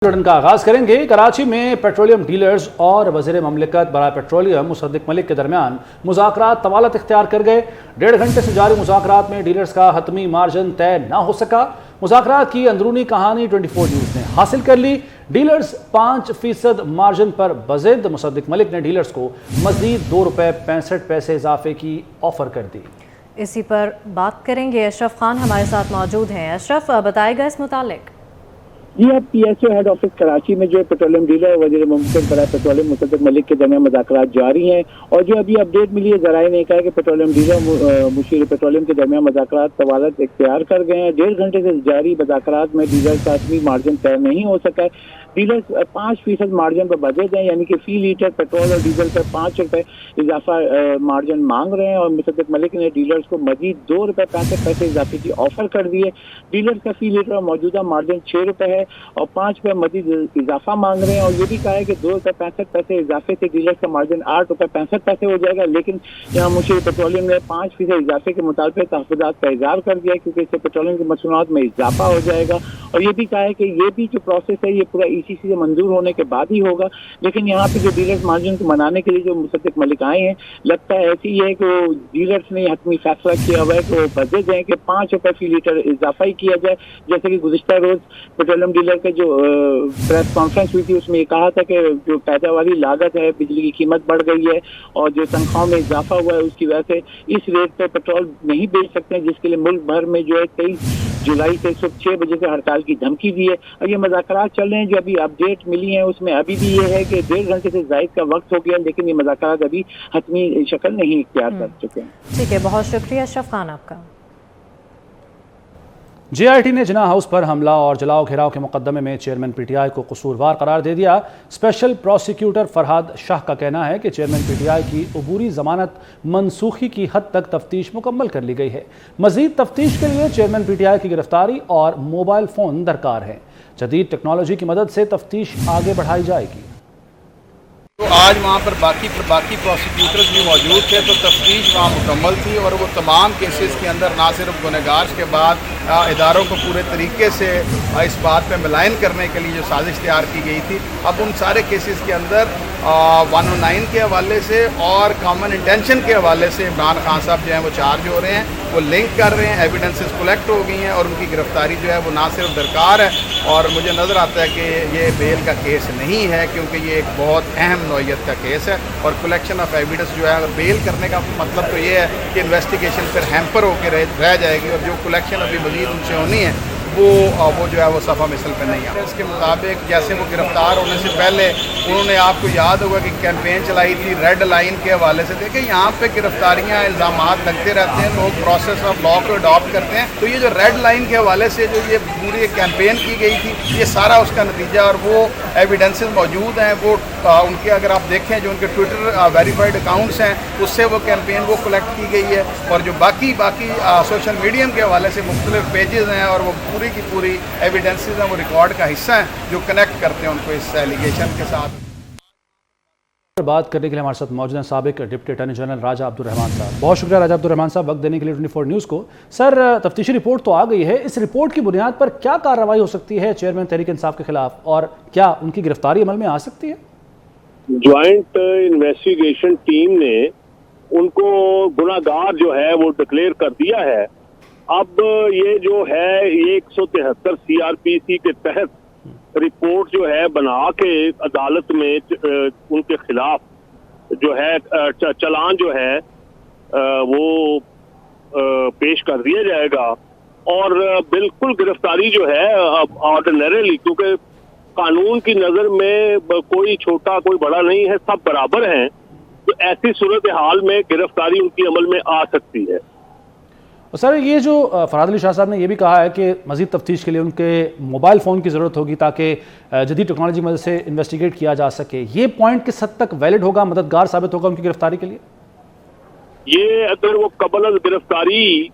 Bulletin का आगाज करेंगे। कराची में पेट्रोलियम डीलर्स और वज़ीर ममलिकत बराए पेट्रोलियम मुसद्दिक मलिक के दरमियान मुज़ाकरात तवालत इख्तियार कर गए। 1.5 घंटे से जारी मुज़ाकरात में डीलर्स का हतमी मार्जिन तय न हो सका। मुज़ाकरात की अंदरूनी कहानी 24 न्यूज़ ने हासिल कर ली। डीलर्स 5% मार्जिन पर बज़िद। मुसद्दिक मलिक ने डीलर्स को मज़ीद ₹2.65 इजाफे की ऑफर कर दी। इसी पर बात करेंगे। अशरफ खान हमारे साथ मौजूद हैं। अशरफ, बताएगा इस मुतालिक। जी, अब PSO हेड ऑफिस कराची में जो पेट्रोलियम डीलर वज़ीर मुमलिकत बराए पेट्रोलियम मुसद्दिक मलिक के दरमियान मुज़ाकरात जारी हैं और जो अभी अपडेट मिली है ज़राए ने कहा कि पेट्रोलियम डीलर मुशीर पेट्रोलियम के दरमियान मुज़ाकरात तवालत इख्तियार कर गए हैं। 1.5 घंटे से जारी मुज़ाकरात में डीलर का असली मार्जिन तय नहीं हो सका है। डीलर्स 5% मार्जिन पर बजट हैं, यानी कि फी लीटर पेट्रोल और डीजल पर ₹5 इजाफा मार्जिन मांग रहे हैं और मुसद्दिक मलिक ने डीलर्स को मजीद ₹2.65 इजाफे की ऑफर कर दी है। डीलर्स का फी लीटर मौजूदा मार्जिन ₹6 है और ₹5 मजीद इजाफा मांग रहे हैं और ये भी कहा है कि ₹2.65 इजाफे से डीलर्स का मार्जिन ₹8.65 हो जाएगा। लेकिन यहाँ मुशीर पेट्रोलियम ने 5% इजाफे के मुताबिक तहफ़्फ़ुज़ात का इज़हार कर दिया है, क्योंकि इससे पेट्रोलियम की मसनूआत में इजाफा हो जाएगा और ये भी कहा है कि ये भी जो प्रोसेस है ये पूरा ECC से मंजूर होने के बाद ही होगा। लेकिन यहाँ पे जो डीलर्स मार्जिन को मनाने के लिए जो मुसद्दिक मलिक आए हैं, लगता है ऐसी है कि वो डीलर्स ने हतमी फैसला किया हुआ है कि वो बजट है कि ₹5 फी लीटर इजाफा ही किया जाए। जैसे कि गुज़िश्ता रोज पेट्रोलियम डीलर के जो प्रेस कॉन्फ्रेंस हुई थी उसमें ये कहा था कि जो पैदावारी लागत है, बिजली की कीमत बढ़ गई है और जो तनख्वाहों में इजाफा हुआ है उसकी वजह से इस रेट पर पेट्रोल नहीं बेच सकते हैं, जिसके लिए मुल्क भर में जो है 23 जुलाई से सुबह 6 बजे से हड़ताल की धमकी दी है। और ये मुज़ाकरात चल रहे हैं। जो अभी अपडेट मिली है उसमें अभी भी ये है कि 1.5 घंटे से ज़ायद का वक्त हो गया, लेकिन ये मुज़ाकरात अभी हतमी शक्ल नहीं इख्तियार कर चुके हैं। ठीक है, बहुत शुक्रिया अशरफ खान आपका। JIT ने जिना हाउस पर हमला और जलाओ घेराव के मुकदमे में चेयरमैन PTI को कसूरवार करार दे दिया। स्पेशल प्रोसिक्यूटर फरहाद शाह का कहना है कि चेयरमैन PTI की अबूरी जमानत मनसूखी की हद तक तफ्तीश मुकम्मल कर ली गई है। मजीद तफ्तीश के लिए चेयरमैन PTI की गिरफ्तारी और मोबाइल फ़ोन दरकार है। जदीद टेक्नोलॉजी की मदद से तफ्तीश आगे बढ़ाई जाएगी। तो आज वहाँ पर बाकी प्रोसिक्यूटर्स भी मौजूद थे, तो तफ्तीश वहाँ मुकम्मल थी और वो तमाम केसेस के अंदर ना सिर्फ गुनहगार के बाद इदारों को पूरे तरीके से इस बात पे मिलान करने के लिए जो साजिश तैयार की गई थी, अब उन सारे केसेस के अंदर 109 के हवाले से और कॉमन इंटेंशन के हवाले से इमरान खान साहब जो हैं वो चार्ज हो रहे हैं, वो लिंक कर रहे हैं, एविडेंसेस कलेक्ट हो गई हैं और उनकी गिरफ्तारी जो है वो ना सिर्फ दरकार है और मुझे नज़र आता है कि ये बेल का केस नहीं है, क्योंकि ये एक बहुत अहम नौयत का केस है और कलेक्शन ऑफ एविडेंस जो है अगर बेल करने का मतलब तो ये है कि इन्वेस्टिगेशन फिर हैम्पर होकर रह जाएगी और जो कलेक्शन अभी मजीद उनसे होनी है वो जो है वो सफ़ा मिसल पर नहीं है। इसके मुताबिक जैसे वो गिरफ्तार होने से पहले उन्होंने, आपको याद होगा कि कैंपेन चलाई थी रेड लाइन के हवाले से। देखिए यहाँ पे गिरफ्तारियाँ इल्ज़ामात लगते रहते हैं, लोग प्रोसेस ऑफ लॉ को अडॉप्ट करते हैं, तो ये जो रेड लाइन के हवाले से जो ये पूरी कैंपेन की गई थी ये सारा उसका नतीजा और वो एविडेंसेस मौजूद हैं। वो उनके अगर आप देखें जो उनके ट्विटर वेरीफाइड अकाउंट्स हैं उससे वो कैंपेन वो कलेक्ट की गई है और जो बाकी सोशल मीडियम के हवाले से मुख्तलिफ पेजेस हैं और वो पूरी की पूरी एविडेंसेस हैं, वो रिकॉर्ड का हिस्सा हैं जो कनेक्ट करते हैं उनको इस एलिगेशन के साथ। बात करने के लिए हमारे साथ मौजूद हैं साबिक डिप्टी अटॉर्नी जनरल राजा अब्दुल रहमान साहब। बहुत शुक्रिया राजा अब्दुल रहमान साहब वक्त देने के लिए 24 न्यूज़ को। सर, तफ्तीशी रिपोर्ट तो आ गई है, इस रिपोर्ट की बुनियाद पर क्या कार्रवाई हो सकती है चेयरमैन तहरीक इंसाफ के खिलाफ और क्या उनकी गिरफ्तारी अमल में आ सकती है? ज्वाइंट इन्वेस्टिगेशन टीम ने उनको गुनाहगार जो है वो डिक्लेयर कर दिया है। अब ये जो है 173 CRPC के तहत रिपोर्ट जो है बना के अदालत में उनके खिलाफ जो है चालान जो है वो पेश कर दिया जाएगा और बिल्कुल गिरफ्तारी जो है ऑर्डिनरीली, क्योंकि कानून की नज़र में कोई छोटा कोई बड़ा नहीं है, सब बराबर हैं, तो ऐसी सूरत हाल में गिरफ्तारी उनकी अमल में आ सकती है। सर, ये जो फरहाद अली शाह साहब ने ये भी कहा है कि मज़ीद तफ्तीश के लिए उनके मोबाइल फ़ोन की ज़रूरत होगी ताकि जदीद टेक्नोलॉजी की मदद से इन्वेस्टिगेट किया जा सके, ये पॉइंट किस हद तक वैलिड होगा, मददगार साबित होगा उनकी गिरफ्तारी के लिए? ये अगर वो कबल गिरफ्तारी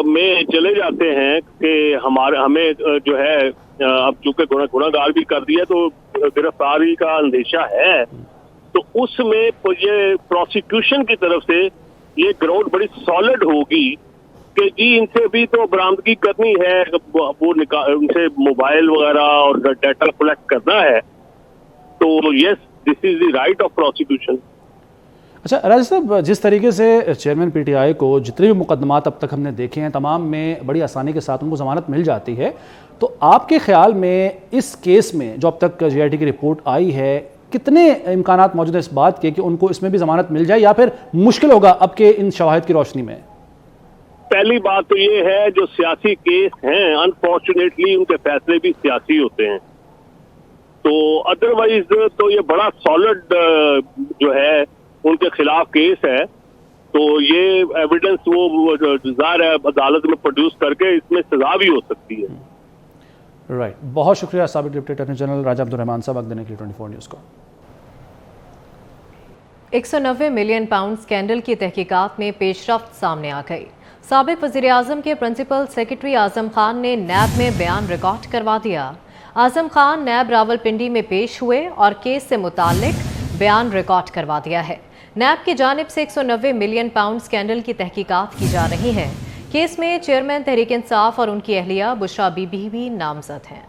में चले जाते हैं कि हमें जो है अब चूंकि गुनाहगार भी कर दिया तो गिरफ्तारी का अंदेशा है, तो उसमें ये प्रोसिक्यूशन की तरफ से ये ग्राउंड बड़ी सॉलिड होगी کہ جی ان سے بھی تو برآمدگی کرنی ہے, وہ ان سے موبائل وغیرہ اور ڈیٹا کلیکٹ کرنا ہے, تو یس دس از دی رائٹ آف پروسیکیوشن. اچھا راجہ صاحب, جس طریقے سے چیئرمین پی ٹی آئی کو جتنے بھی مقدمات اب تک ہم نے دیکھے ہیں تمام میں بڑی آسانی کے ساتھ ان کو ضمانت مل جاتی ہے, تو آپ کے خیال میں اس کیس میں جو اب تک جی آئی ٹی کی رپورٹ آئی ہے کتنے امکانات موجود ہیں اس بات کے کہ ان کو اس میں بھی ضمانت مل جائے, یا پھر مشکل ہوگا اب کے ان شواہد کی روشنی میں؟ پہلی بات تو یہ ہے جو سیاسی کیس ہیں انفارچونیٹلی ان کے فیصلے بھی سیاسی ہوتے ہیں, تو ادروائز تو یہ بڑا سالڈ جو ہے ان کے خلاف کیس ہے, تو یہ ایویڈنس وہ ظاہر ہے عدالت میں پروڈیوس کر کے اس میں سزا بھی ہو سکتی ہے. رائٹ, بہت شکریہ سابق ڈپٹی اٹارنی جنرل راجہ عبدالرحمان صاحب وقت دینے کے لیے 24 نیوز کو. 190 ملین پاؤنڈ اسکینڈل کی تحقیقات میں پیش رفت سامنے آ گئی. سابق وزیر اعظم کے پرنسپل سیکرٹری اعظم خان نے نیب میں بیان ریکارڈ کروا دیا. اعظم خان نیب راولپنڈی میں پیش ہوئے اور کیس سے متعلق بیان ریکارڈ کروا دیا ہے. نیب کی جانب سے 190 ملین پاؤنڈ اسکینڈل کی تحقیقات کی جا رہی ہیں. کیس میں چیئرمین تحریک انصاف اور ان کی اہلیہ بشرا بی بی بھی نامزد ہیں.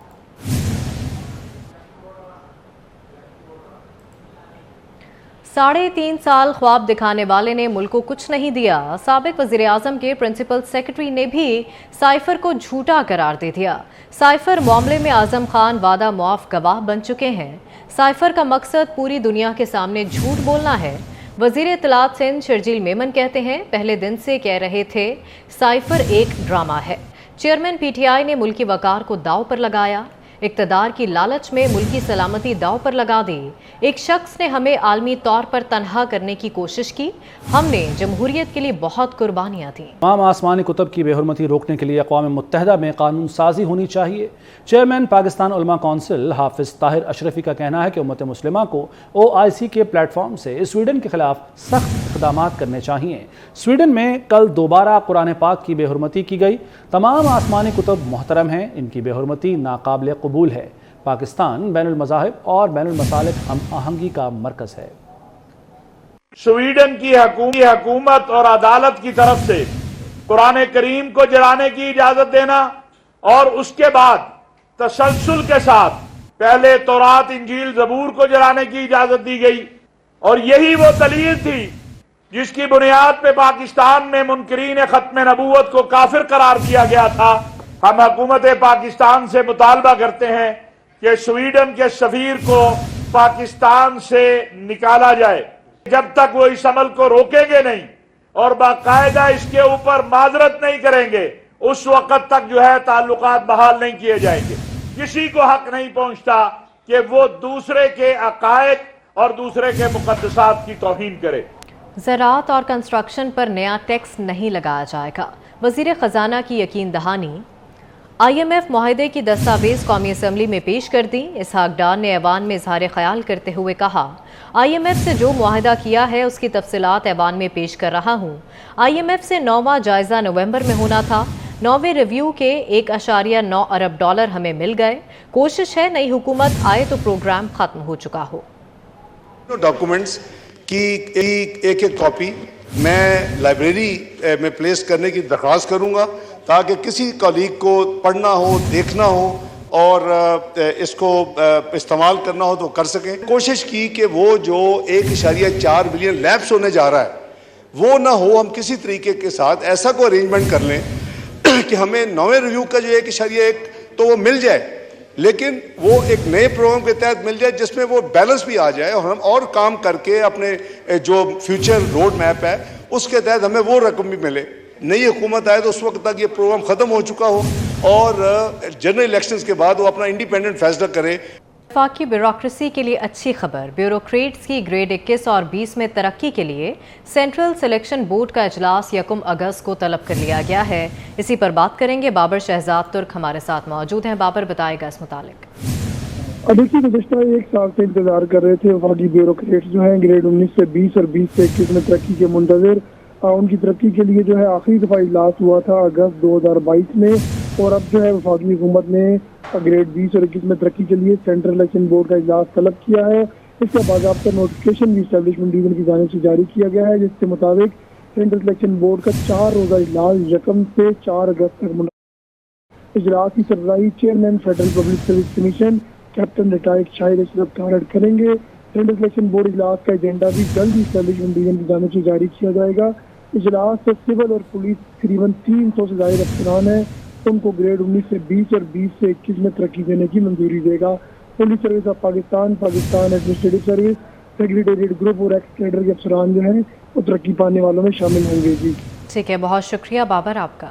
ساڑھے 3 سال خواب دکھانے والے نے ملک کو کچھ نہیں دیا. سابق وزیر اعظم کے پرنسپل سیکرٹری نے بھی سائفر کو جھوٹا قرار دے دیا. سائفر معاملے میں اعظم خان وعدہ معاف گواہ بن چکے ہیں. سائفر کا مقصد پوری دنیا کے سامنے جھوٹ بولنا ہے. وزیر اطلاعات سندھ شرجیل میمن کہتے ہیں پہلے دن سے کہہ رہے تھے سائفر ایک ڈرامہ ہے. چیئرمین پی ٹی آئی نے ملکی وقار کو داؤ پر لگایا. اقتدار کی لالچ میں ملکی سلامتی داؤ پر لگا دی. ایک شخص نے ہمیں عالمی طور پر تنہا کرنے کی کوشش کی. ہم نے جمہوریت کے لیے بہت قربانیاں دیں. تمام آسمانی کتب کی بے حرمتی روکنے کے لیے اقوام متحدہ میں قانون سازی ہونی چاہیے. چیئرمین پاکستان علماء کونسل حافظ طاہر اشرفی کا کہنا ہے کہ امت مسلمہ کو OIC کے پلیٹ فارم سے سویڈن کے خلاف سخت اقدامات کرنے چاہیے. سویڈن میں کل دوبارہ قرآن پاک کی بے حرمتی کی گئی. تمام آسمانی کتب محترم ہیں, ان کی بے حرمتی ناقابل قبول ہے. پاکستان بین المذاہب اور بین المسالک ہم آہنگی کا مرکز ہے. سویڈن کی حکومت اور عدالت کی طرف سے قرآن کریم کو جلانے کی اجازت دینا اور اس کے بعد تسلسل کے ساتھ پہلے تورات انجیل زبور کو جلانے کی اجازت دی گئی, اور یہی وہ دلیل تھی جس کی بنیاد پہ پاکستان میں منکرین ختم نبوت کو کافر قرار دیا گیا تھا. ہم حکومت پاکستان سے مطالبہ کرتے ہیں کہ سویڈن کے سفیر کو پاکستان سے نکالا جائے. جب تک وہ اس عمل کو روکیں گے نہیں اور باقاعدہ اس کے اوپر معذرت نہیں کریں گے, اس وقت تک جو ہے تعلقات بحال نہیں کیے جائیں گے. کسی کو حق نہیں پہنچتا کہ وہ دوسرے کے عقائد اور دوسرے کے مقدسات کی توہین کرے. زراعت اور کنسٹرکشن پر نیا ٹیکس نہیں لگایا جائے گا. وزیر خزانہ کی یقین دہانی. IMF معاہدے کی دستاویز قومی اسمبلی میں پیش کر دی. اسحاق ڈار نے ایوان میں اظہار خیال کرتے ہوئے کہا IMF سے جو معاہدہ کیا ہے اس کی تفصیلات ایوان میں پیش کر رہا ہوں. IMF سے 9واں جائزہ نومبر میں ہونا تھا. 9ویں ریویو کے $1.9 ارب ہمیں مل گئے. کوشش ہے نئی حکومت آئے تو پروگرام ختم ہو چکا ہو. ڈاکومنٹس کی ایک کاپی میں لائبریری میں پلیس کرنے کی درخواست کروں گا تاکہ کسی کالیگ کو پڑھنا ہو, دیکھنا ہو اور اس کو استعمال کرنا ہو تو کر سکیں. کوشش کی کہ وہ جو 1.4 بلین لیپس ہونے جا رہا ہے وہ نہ ہو. ہم کسی طریقے کے ساتھ ایسا کوئی ارینجمنٹ کر لیں کہ ہمیں 9ویں ریویو کا جو 1.1 تو وہ مل جائے, لیکن وہ ایک نئے پروگرام کے تحت مل جائے جس میں وہ بیلنس بھی آ جائے اور ہم اور کام کر کے اپنے جو فیوچر روڈ میپ ہے اس کے تحت ہمیں وہ رقم بھی ملے. نئی حکومت آئے تو اس وقت تک یہ پروگرام ختم ہو چکا ہو اور جنرل الیکشنز کے بعد وہ اپنا انڈیپینڈنٹ فیصلہ کرے. وفاقی بیوروکریسی کے لیے اچھی خبر. بیوروکریٹس کی گریڈ 21 اور 20 میں ترقی کے لیے سینٹرل سلیکشن بورڈ کا اجلاس 1 اگست کو طلب کر لیا گیا ہے. اسی پر بات کریں گے. بابر شہزاد ترک ہمارے ساتھ موجود ہیں. بابر بتائے گا اس متعلق. دیکھیے گزشتہ 1 سال سے انتظار کر رہے تھے وفاقی بیوروکریٹس جو ہیں گریڈ 19 سے 20 اور 20 سے 21 میں ترقی کے منتظر. ان کی ترقی کے لیے جو ہے آخری دفعہ اجلاس ہوا تھا اگست 2022 میں, اور اب جو ہے وفاقی حکومت نے گریڈ 20 اور 21 میں ترقی کے لیے سینٹرل الیکشن بورڈ کا اجلاس طلب کیا ہے. اس کا باضابطہ نوٹیفکیشن بھی اسٹیبلشمنٹ ڈویژن کی جانب سے جاری کیا گیا ہے جس کے مطابق सेंट्रल इलेक्शन बोर्ड का 4 रोजा इजलास 1 से 4 अगस्त तक इजलास की सरबराही chairman federal public service commission captain retired Shahid Ashraf कारड करेंगे। सेंट्रल इलेक्शन बोर्ड इजलास का एजेंडा भी जल्द ही एस्टेब्लिशमेंट डिवीजन की जानिब से जारी किया जाएगा। इजलास से सिविल और पुलिस तकरीबन 300 से ज्यादा अफसरान हैं, उनको ग्रेड 19 से 20 और 20 से 21 में तरक्की देने की मंजूरी देगा। Police service of Pakistan, Pakistan administrative service, secretariat group और एक्स कैडर के अफसरान जो हैं वो तरक्की पाने वालों में शामिल होंगे। जी ठीक है, बहुत शुक्रिया बाबर आपका।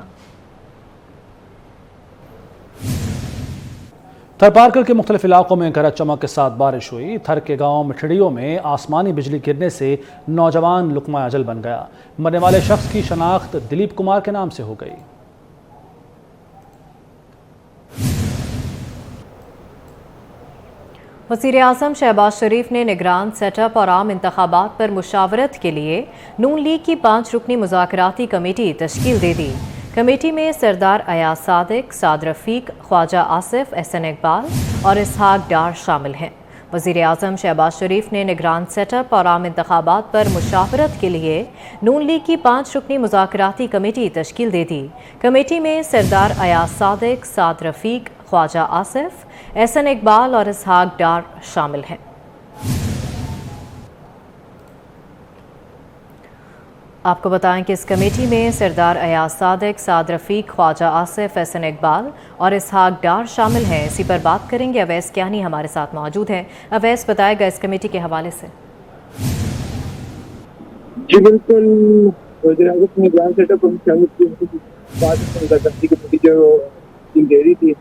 थरपारकर के मुख्तलिफ इलाकों में गरज चमक के साथ बारिश हुई। थर के गांव मिठड़ियों में आसमानी बिजली गिरने से नौजवान लुकमा अजल बन गया। मरने वाले शख्स की शनाख्त दिलीप कुमार के नाम से हो गई। वज़ीर-ए-आज़म शहबाज शरीफ ने निगरान सेटअप और आम इंतखाबात पर मुशावरत के लिए नून लीग की 5 रुकनी मुज़ाकराती कमेटी तश्कील दे दी। कमेटी में सरदार अयाज सादिक, साद रफ़ीक, ख्वाजा आसिफ, एहसन इकबाल और इसहाक डार शामिल हैं। वज़ीर-ए-आज़म शहबाज शरीफ ने निगरान सेटअप और आम इंतखाबात पर मुशावरत के लिए नून लीग की 5 रुकनी मुज़ाकराती कमेटी तश्कील दे दी। कमेटी में सरदार अयाज सादिक, साद रफ़ीक, ख्वाजा आसिफ, एहसन इकबाल और इसहाक डार शामिल हैं। आपको बताएं कि इस कमेटी में सरदार अयाज सादिक, साद रफ़ीक, ख्वाजा आसिफ, एहसन इकबाल और इसहाक डार शामिल हैं। इसी पर बात करेंगे, अवैस कियानी हमारे साथ मौजूद हैं। अवैस, बताएगा इस कमेटी के हवाले से। जी बिल्कुल, वज़ीर-ए-आज़म ने ग्रांड सेटअप और कमेटी जो दे रही थी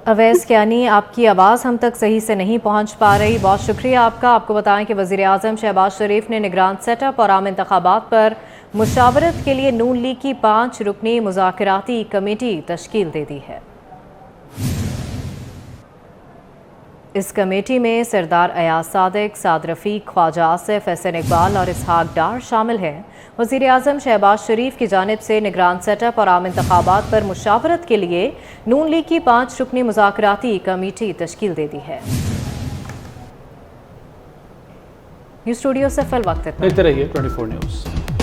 अवैस कियानी, आपकी आवाज़ हम तक सही से नहीं पहुंच पा रही। बहुत शुक्रिया आपका। आपको बताएं कि वज़ीर-ए-आज़म शहबाज शरीफ ने निगरान सेटअप और आम इंतखाबात पर मुशावरत के लिए नून लीग की 5 रुकनी मुज़ाकराती कमेटी तश्कील दे दी है। इस कमेटी में सरदार अयाज सादिक, साद रफ़ीक, ख्वाजा आसिफ, एहसन इकबाल और इसहाक डार शामिल हैं। वज़ीर-ए-आज़म शहबाज शरीफ की जानिब से निगरान सेटअप और आम इंतखाबात पर मुशावरत के लिए नून लीग की 5 रुकनी मुज़ाकराती कमेटी तश्कील दे दी है। न्यूज़ स्टूडियो से फिल वक्त देखते रहिए 24 न्यूज़।